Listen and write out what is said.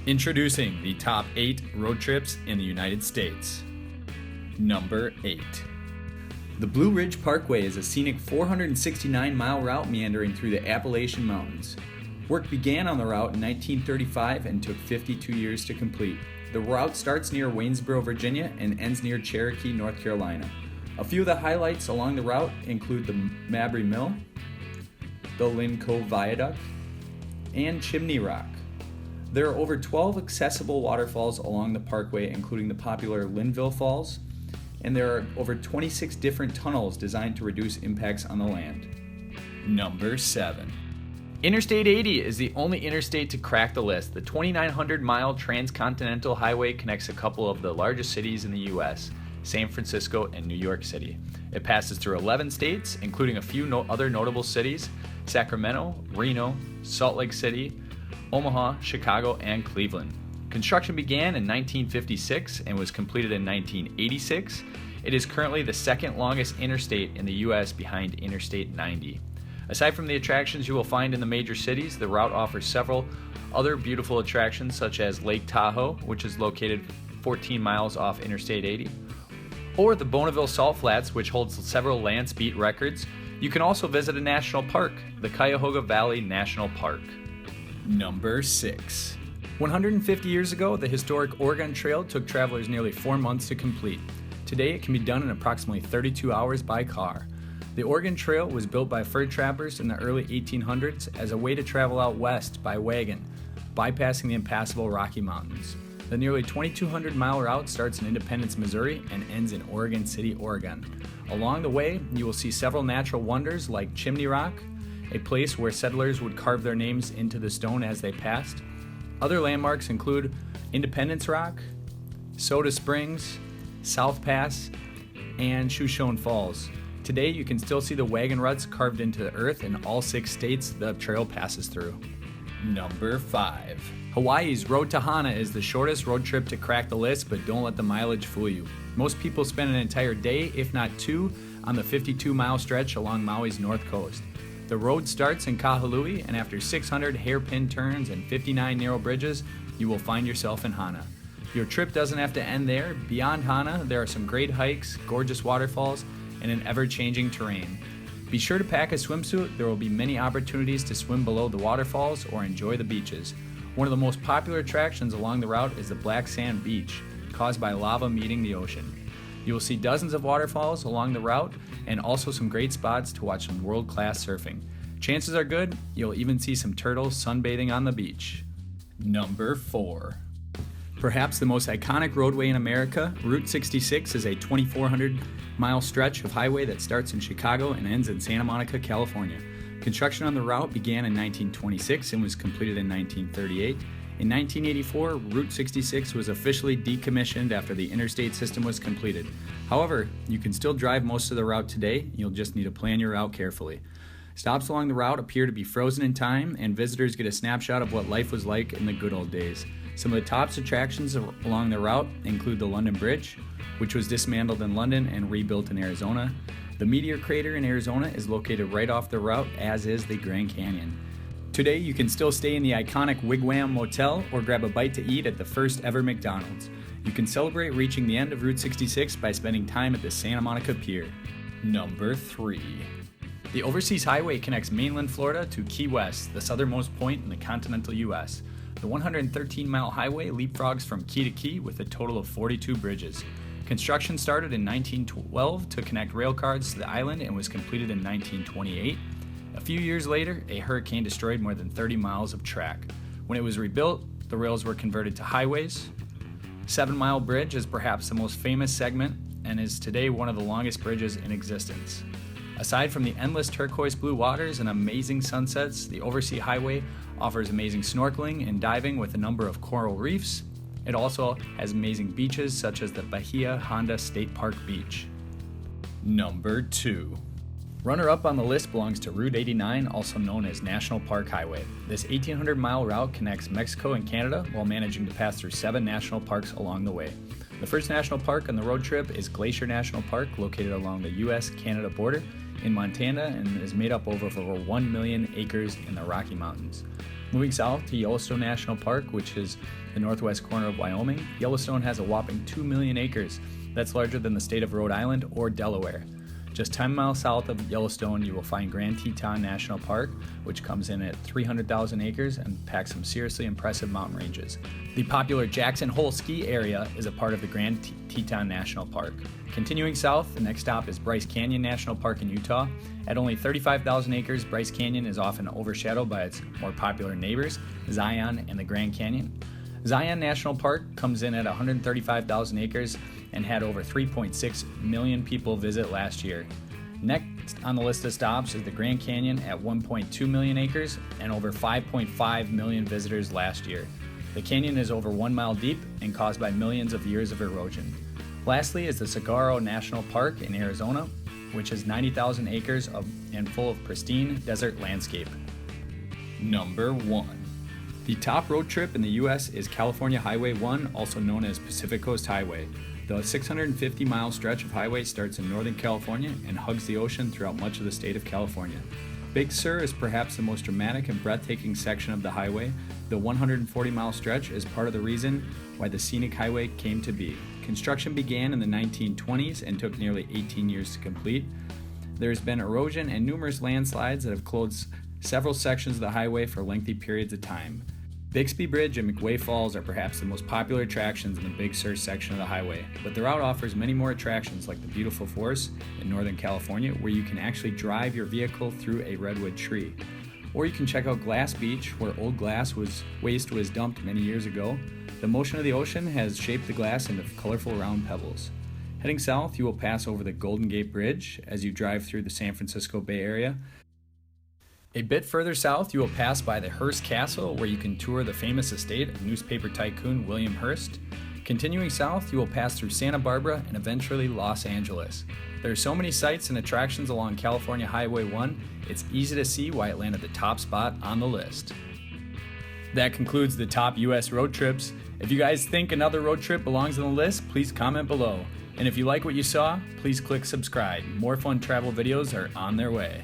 Introducing the top 8 road trips in the United States. Number 8. The Blue Ridge Parkway is a scenic 469-mile route meandering through the Appalachian Mountains. Work began on the route in 1935 and took 52 years to complete. The route starts near Waynesboro, Virginia and ends near Cherokee, North Carolina. A few of the highlights along the route include the Mabry Mill, the Cove Viaduct, and Chimney Rock. There are over 12 accessible waterfalls along the parkway, including the popular Linville Falls, and there are over 26 different tunnels designed to reduce impacts on the land. Number 7. Interstate 80 is the only interstate to crack the list. The 2,900-mile transcontinental highway connects a couple of the largest cities in the U.S., San Francisco and New York City. It passes through 11 states, including a few other notable cities: Sacramento, Reno, Salt Lake City, Omaha, Chicago, and Cleveland. Construction began in 1956 and was completed in 1986. It is currently the second longest interstate in the U.S. behind Interstate 90. Aside from the attractions you will find in the major cities, the route offers several other beautiful attractions such as Lake Tahoe, which is located 14 miles off Interstate 80, or the Bonneville Salt Flats, which holds several land speed records. You can also visit a national park, the Cuyahoga Valley National Park. Number 6. 150 years ago, the historic Oregon Trail took travelers nearly 4 months to complete. Today, it can be done in approximately 32 hours by car. The Oregon Trail was built by fur trappers in the early 1800s as a way to travel out west by wagon, bypassing the impassable Rocky Mountains. The nearly 2,200-mile route starts in Independence, Missouri, and ends in Oregon City, Oregon. Along the way, you will see several natural wonders like Chimney Rock, a place where settlers would carve their names into the stone as they passed. Other landmarks include Independence Rock, Soda Springs, South Pass, and Shoshone Falls. Today, you can still see the wagon ruts carved into the earth in all 6 states the trail passes through. Number 5. Hawaii's Road to Hana is the shortest road trip to crack the list, but don't let the mileage fool you. Most people spend an entire day, if not 2, on the 52-mile stretch along Maui's north coast. The road starts in Kahului, and after 600 hairpin turns and 59 narrow bridges, you will find yourself in Hana. Your trip doesn't have to end there. Beyond Hana, there are some great hikes, gorgeous waterfalls, and an ever-changing terrain. Be sure to pack a swimsuit. There will be many opportunities to swim below the waterfalls or enjoy the beaches. One of the most popular attractions along the route is the Black Sand Beach, caused by lava meeting the ocean. You will see dozens of waterfalls along the route and also some great spots to watch some world-class surfing. Chances are good you'll even see some turtles sunbathing on the beach. Number 4. Perhaps the most iconic roadway in America, Route 66 is a 2,400-mile stretch of highway that starts in Chicago and ends in Santa Monica, California. Construction on the route began in 1926 and was completed in 1938. In 1984, Route 66 was officially decommissioned after the interstate system was completed. However, you can still drive most of the route today. You'll just need to plan your route carefully. Stops along the route appear to be frozen in time, and visitors get a snapshot of what life was like in the good old days. Some of the top attractions along the route include the London Bridge, which was dismantled in London and rebuilt in Arizona. The Meteor crater in Arizona is located right off the route, as is the Grand Canyon. Today, you can still stay in the iconic Wigwam Motel or grab a bite to eat at the first ever McDonald's. You can celebrate reaching the end of Route 66 by spending time at the Santa Monica Pier. Number 3. The Overseas Highway connects mainland Florida to Key West, the southernmost point in the continental U.S. The 113-mile highway leapfrogs from key to key with a total of 42 bridges. Construction started in 1912 to connect rail cars to the island and was completed in 1928. A few years later, a hurricane destroyed more than 30 miles of track. When it was rebuilt, the rails were converted to highways. 7 Mile Bridge is perhaps the most famous segment and is today one of the longest bridges in existence. Aside from the endless turquoise blue waters and amazing sunsets, the Overseas Highway offers amazing snorkeling and diving with a number of coral reefs. It also has amazing beaches such as the Bahia Honda State Park Beach. Number 2. Runner-up on the list belongs to Route 89, also known as National Park Highway. This 1,800-mile route connects Mexico and Canada while managing to pass through 7 national parks along the way. The first national park on the road trip is Glacier National Park, located along the U.S.-Canada border in Montana and is made up of over 1 million acres in the Rocky Mountains. Moving south to Yellowstone National Park, which is the northwest corner of Wyoming, Yellowstone has a whopping 2 million acres. That's larger than the state of Rhode Island or Delaware. Just 10 miles south of Yellowstone, you will find Grand Teton National Park, which comes in at 300,000 acres and packs some seriously impressive mountain ranges. The popular Jackson Hole ski area is a part of the Grand Teton National Park. Continuing south, the next stop is Bryce Canyon National Park in Utah. At only 35,000 acres, Bryce Canyon is often overshadowed by its more popular neighbors, Zion and the Grand Canyon. Zion National Park comes in at 135,000 acres and had over 3.6 million people visit last year. Next on the list of stops is the Grand Canyon at 1.2 million acres and over 5.5 million visitors last year. The canyon is over 1 mile deep and caused by millions of years of erosion. Lastly is the Saguaro National Park in Arizona, which is 90,000 acres and full of pristine desert landscape. Number 1. The top road trip in the U.S. is California Highway 1, also known as Pacific Coast Highway. The 650-mile stretch of highway starts in Northern California and hugs the ocean throughout much of the state of California. Big Sur is perhaps the most dramatic and breathtaking section of the highway. The 140-mile stretch is part of the reason why the scenic highway came to be. Construction began in the 1920s and took nearly 18 years to complete. There's been erosion and numerous landslides that have closed several sections of the highway for lengthy periods of time. Bixby Bridge and McWay Falls are perhaps the most popular attractions in the Big Sur section of the highway, but the route offers many more attractions like the beautiful forest in Northern California, where you can actually drive your vehicle through a redwood tree. Or you can check out Glass Beach, where old waste was dumped many years ago. The motion of the ocean has shaped the glass into colorful round pebbles. Heading south, you will pass over the Golden Gate Bridge as you drive through the San Francisco Bay Area. A bit further south, you will pass by the Hearst Castle, where you can tour the famous estate of newspaper tycoon William Hearst. Continuing south, you will pass through Santa Barbara and eventually Los Angeles. There are so many sights and attractions along California Highway 1, it's easy to see why it landed the top spot on the list. That concludes the top U.S. road trips. If you guys think another road trip belongs on the list, please comment below. And if you like what you saw, please click subscribe. More fun travel videos are on their way.